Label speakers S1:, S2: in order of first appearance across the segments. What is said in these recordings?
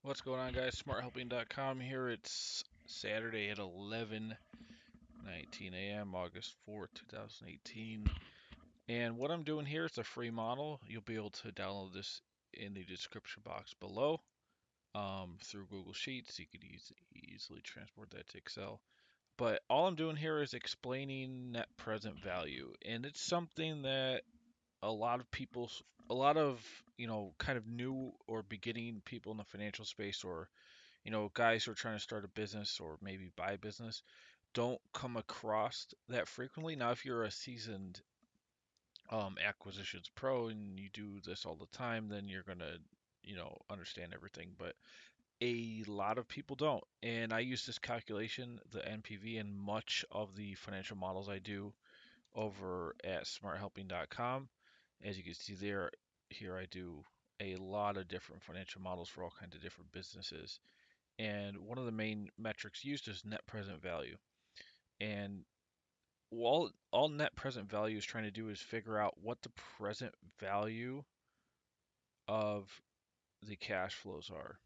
S1: What's going on, guys? SmartHelping.com here. It's Saturday at 11:19 a.m., August 4th, 2018. And what I'm doing here is a free model. You'll be able to download this in the description box below through Google Sheets. You could easily transport that to Excel. But all I'm doing here is explaining net present value. And it's something that a lot of people, a lot of, kind of new or beginning people in the financial space or guys who are trying to start a business or maybe buy a business don't come across that frequently. Now, if you're a seasoned acquisitions pro and you do this all the time, then you're gonna, understand everything. But a lot of people don't. And I use this calculation, the NPV, in much of the financial models I do over at smarthelping.com. As you can see there, here I do a lot of different financial models for all kinds of different businesses. And one of the main metrics used is net present value. And all net present value is trying to do is figure out what the present value of the cash flows are.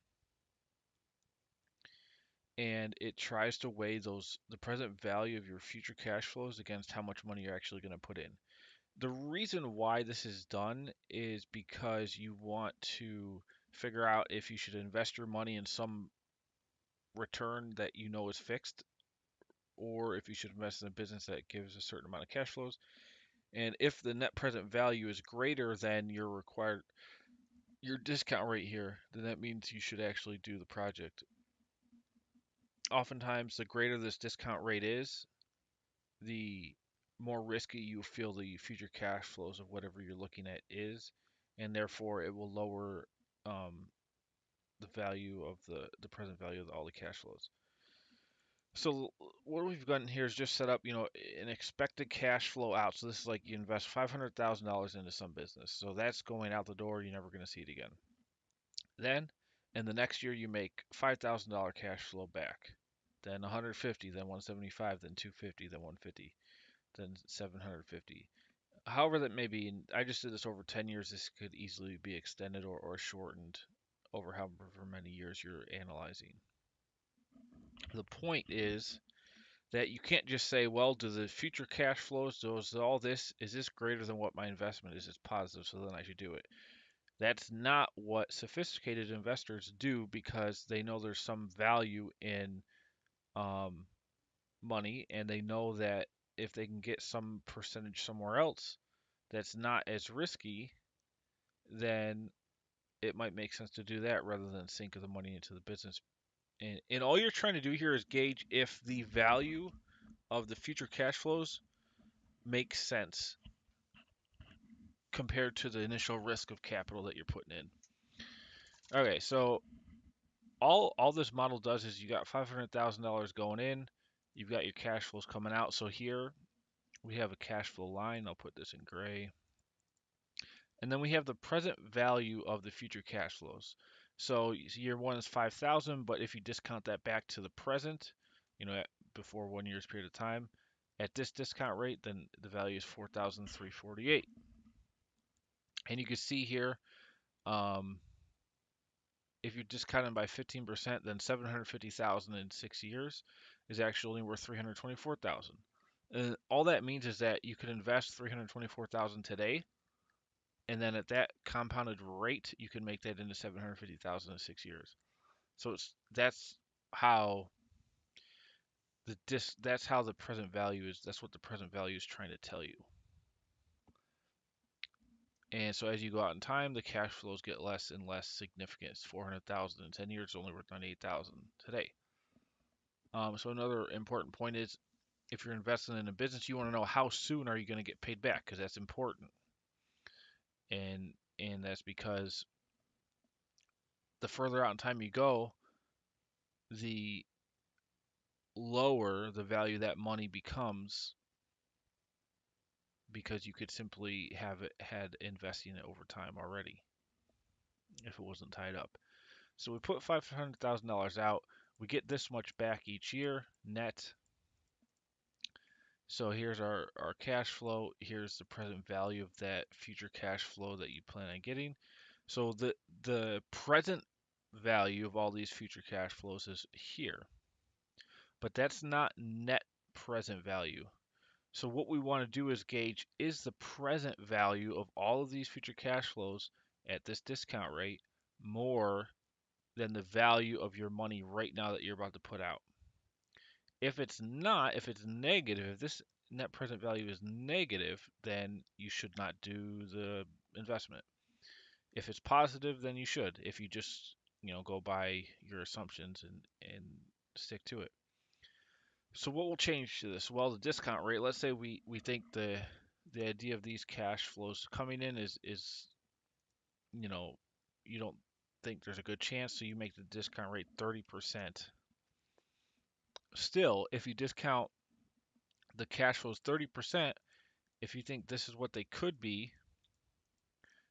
S1: And it tries to weigh the present value of your future cash flows against how much money you're actually going to put in. The reason why this is done is because you want to figure out if you should invest your money in some return that you know is fixed, or if you should invest in a business that gives a certain amount of cash flows. And if the net present value is greater than your discount rate here, then that means you should actually do the project. Oftentimes, the greater this discount rate is, the more risky you feel the future cash flows of whatever you're looking at is, and therefore it will lower um, the value of the present value of all the cash flows. So what we've gotten here is just set up, an expected cash flow out. So this is like you invest $500,000 into some business. So that's going out the door. You're never going to see it again. Then, in the next year, you make $5,000 cash flow back. Then 150, then 175, then 250, then 150, then 750. However that may be, and I just did this over 10 years. This could easily be extended or shortened over however many years you're analyzing. The point is that you can't just say, well, do the future cash flows, does all this, is this greater than what my investment is? It's positive, so then I should do it. That's not what sophisticated investors do because they know there's some value in um, money, and they know that if they can get some percentage somewhere else that's not as risky, then it might make sense to do that rather than sink the money into the business. And all you're trying to do here is gauge if the value of the future cash flows makes sense compared to the initial risk of capital that you're putting in. Okay, so all this model does is you got $500,000 going in, you've got your cash flows coming out. So here we have a cash flow line. I'll put this in gray. And then we have the present value of the future cash flows. So year one is 5,000, but if you discount that back to the present, before 1 year's period of time, at this discount rate, then the value is 4,348. And you can see here, um, if you discount it by 15%, then 750,000 in 6 years is actually only worth 324,000. And all that means is that you could invest 324,000 today, and then at that compounded rate, you can make that into 750,000 in 6 years. So that's how that's how the present value is. That's what the present value is trying to tell you. And so as you go out in time, the cash flows get less and less significant. It's 400,000 in 10 years, only worth 98,000 today. So another important point is if you're investing in a business, you want to know how soon are you going to get paid back, because that's important. And that's because the further out in time you go, the lower the value that money becomes, because you could simply have it had investing it over time already if it wasn't tied up. So we put $500,000 out. We get this much back each year net. So here's our cash flow. Here's the present value of that future cash flow that you plan on getting. So the present value of all these future cash flows is here. But that's not net present value. So what we want to do is gauge, is the present value of all of these future cash flows at this discount rate more than the value of your money right now that you're about to put out? If it's not, if it's negative, if this net present value is negative, then you should not do the investment. If it's positive, then you should. If you just, go by your assumptions and stick to it. So what will change to this? Well, the discount rate. Let's say we think the idea of these cash flows coming in is you know you don't think there's a good chance, so you make the discount rate 30%. Still, if you discount the cash flows 30%, if you think this is what they could be,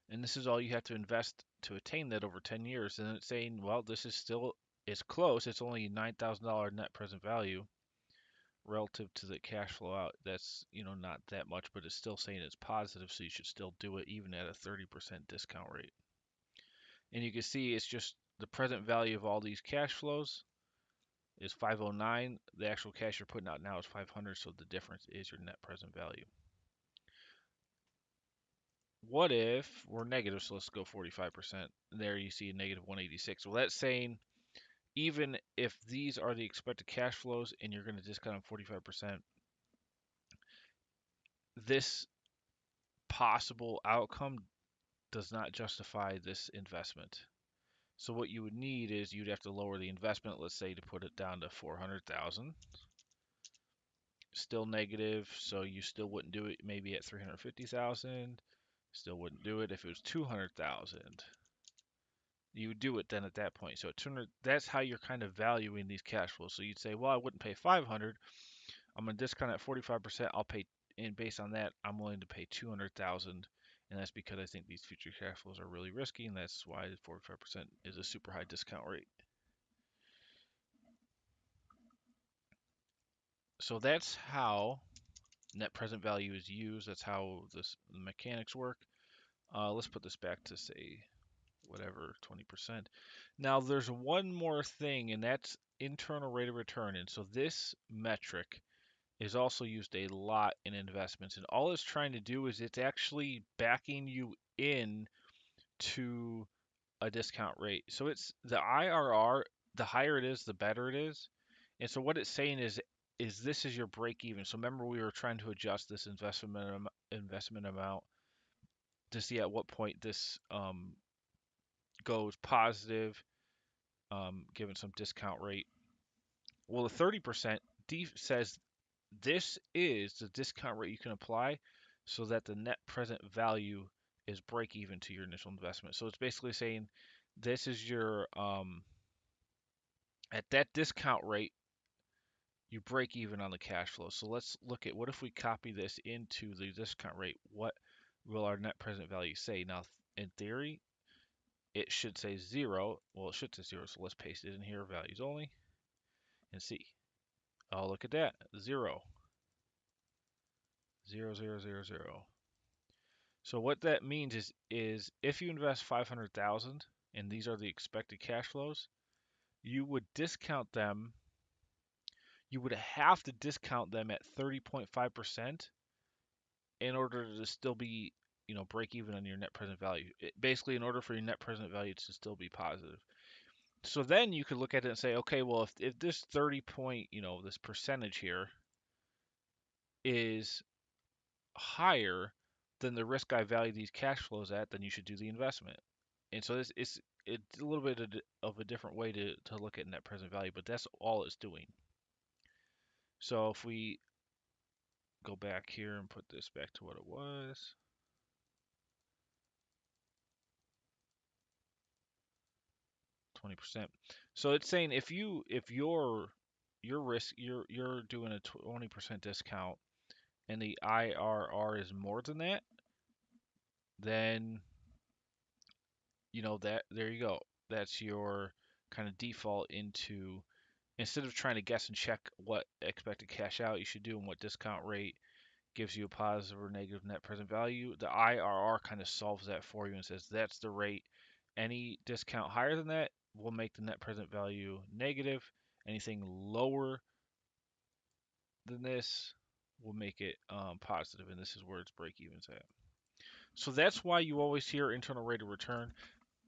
S1: and this is all you have to invest to attain that over 10 years, then it's saying, well, this is still, it's close. It's only $9,000 net present value relative to the cash flow out. That's, not that much, but it's still saying it's positive, so you should still do it even at a 30% discount rate. And you can see it's just the present value of all these cash flows is 509. The actual cash you're putting out now is 500, so the difference is your net present value. What if we're negative? So let's go 45%. There you see a negative 186. Well, that's saying even if these are the expected cash flows and you're going to discount them 45%, this possible outcome does not justify this investment. So what you would need is you'd have to lower the investment, let's say to put it down to 400,000. Still negative, so you still wouldn't do it maybe at 350,000. Still wouldn't do it if it was 200,000. You would do it then at that point. So at 200, that's how you're kind of valuing these cash flows. So you'd say, well, I wouldn't pay 500. I'm going to discount at 45%. I'll pay, and based on that, I'm willing to pay 200,000. And that's because I think these future cash flows are really risky, and that's why 45% is a super high discount rate. So that's how net present value is used. That's how the mechanics work. Let's put this back to say whatever 20%. Now there's one more thing, and that's internal rate of return. And so this metric is also used a lot in investments. And all it's trying to do is it's actually backing you in to a discount rate. So it's the IRR, the higher it is, the better it is. And so what it's saying is this is your break even. So remember we were trying to adjust this investment amount to see at what point this goes positive, given some discount rate. Well, the 30% says this is the discount rate you can apply so that the net present value is break even to your initial investment. So it's basically saying this is your at that discount rate you break even on the cash flow. So let's look at what if we copy this into the discount rate? What will our net present value say? Now, in theory, it should say 0. Well, it should say 0, so let's paste it in here, values only, and see. Oh, look at that, 0. 0, 0, 0, 0. So what that means is if you invest 500,000 and these are the expected cash flows, you would discount them. You would have to discount them at 30.5% in order to still be, break even on your net present value. Basically, in order for your net present value to still be positive. So then you could look at it and say, okay, well, if this 30 point, this percentage here is higher than the risk I value these cash flows at, then you should do the investment. And so it's a little bit of a different way to look at net present value, but that's all it's doing. So if we go back here and put this back to what it was, 20%. So it's saying if your risk you're doing a 20% discount and the IRR is more than that, then that there you go. That's your kind of default into, instead of trying to guess and check what expected cash out you should do and what discount rate gives you a positive or negative net present value, the IRR kind of solves that for you and says that's the rate. Any discount higher than that will make the net present value negative. Anything lower than this will make it positive, and this is where its break even's at. So that's why you always hear internal rate of return.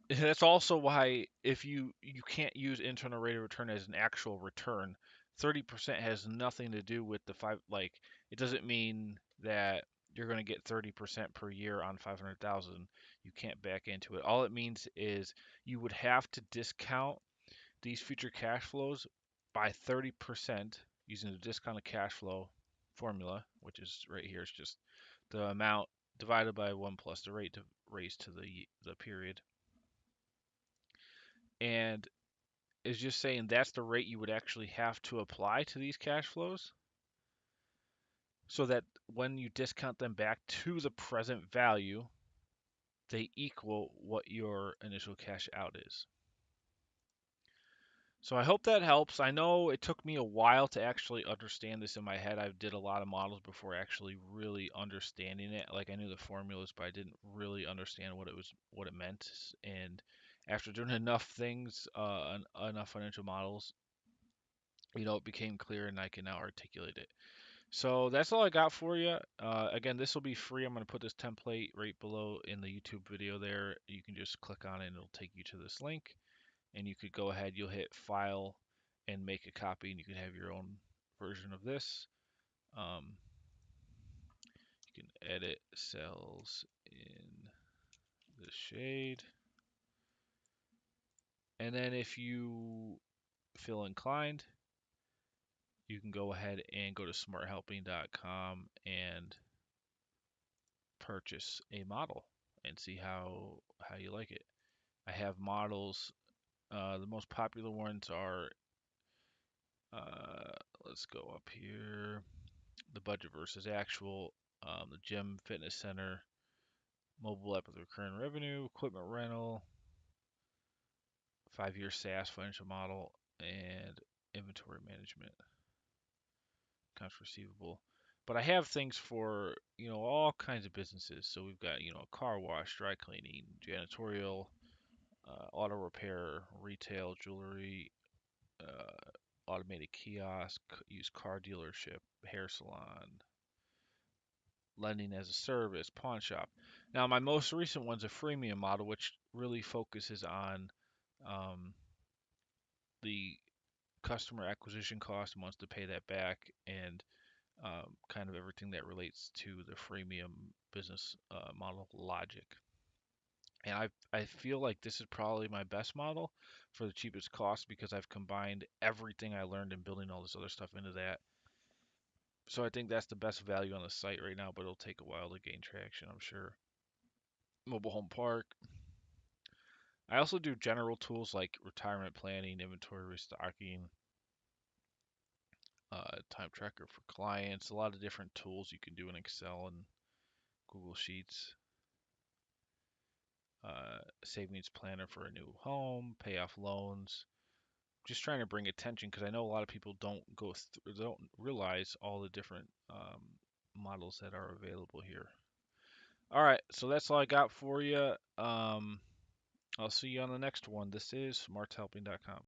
S1: That's also why if you can't use internal rate of return as an actual return, 30% has nothing to do with the five. Like it doesn't mean that you're going to get 30% per year on 500,000. You can't back into it. All it means is you would have to discount these future cash flows by 30% using the discounted cash flow formula, which is right here. It's just the amount divided by 1 plus the rate raised to the period. And is just saying that's the rate you would actually have to apply to these cash flows so that when you discount them back to the present value, they equal what your initial cash out is. So I hope that helps. I know it took me a while to actually understand this in my head. I did a lot of models before actually really understanding it. Like I knew the formulas, but I didn't really understand what it meant. And after doing enough things, enough financial models, it became clear and I can now articulate it. So that's all I got for you. Again, this will be free. I'm going to put this template right below in the YouTube video there. You can just click on it and it'll take you to this link. And you could go ahead, you'll hit File and make a copy, and you can have your own version of this. You can edit cells in the shade. And then if you feel inclined, you can go ahead and go to smarthelping.com and purchase a model and see how you like it. I have models. The most popular ones are, let's go up here, the budget versus actual, the gym fitness center, mobile app with recurring revenue, equipment rental, 5-year SaaS financial model, and inventory management, accounts receivable. But I have things for, all kinds of businesses. So we've got, car wash, dry cleaning, janitorial, auto repair, retail, jewelry, automated kiosk, used car dealership, hair salon, lending as a service, pawn shop. Now, my most recent one's a freemium model, which really focuses on um, the customer acquisition cost and wants to pay that back, and kind of everything that relates to the freemium business model logic. And I feel like this is probably my best model for the cheapest cost because I've combined everything I learned in building all this other stuff into that. So I think that's the best value on the site right now, but it'll take a while to gain traction, I'm sure. Mobile home park. I also do general tools like retirement planning, inventory restocking, time tracker for clients, a lot of different tools you can do in Excel and Google Sheets. Savings planner for a new home, pay off loans. Just trying to bring attention because I know a lot of people don't realize all the different models that are available here. All right, so that's all I got for you. I'll see you on the next one. This is smarthelping.com.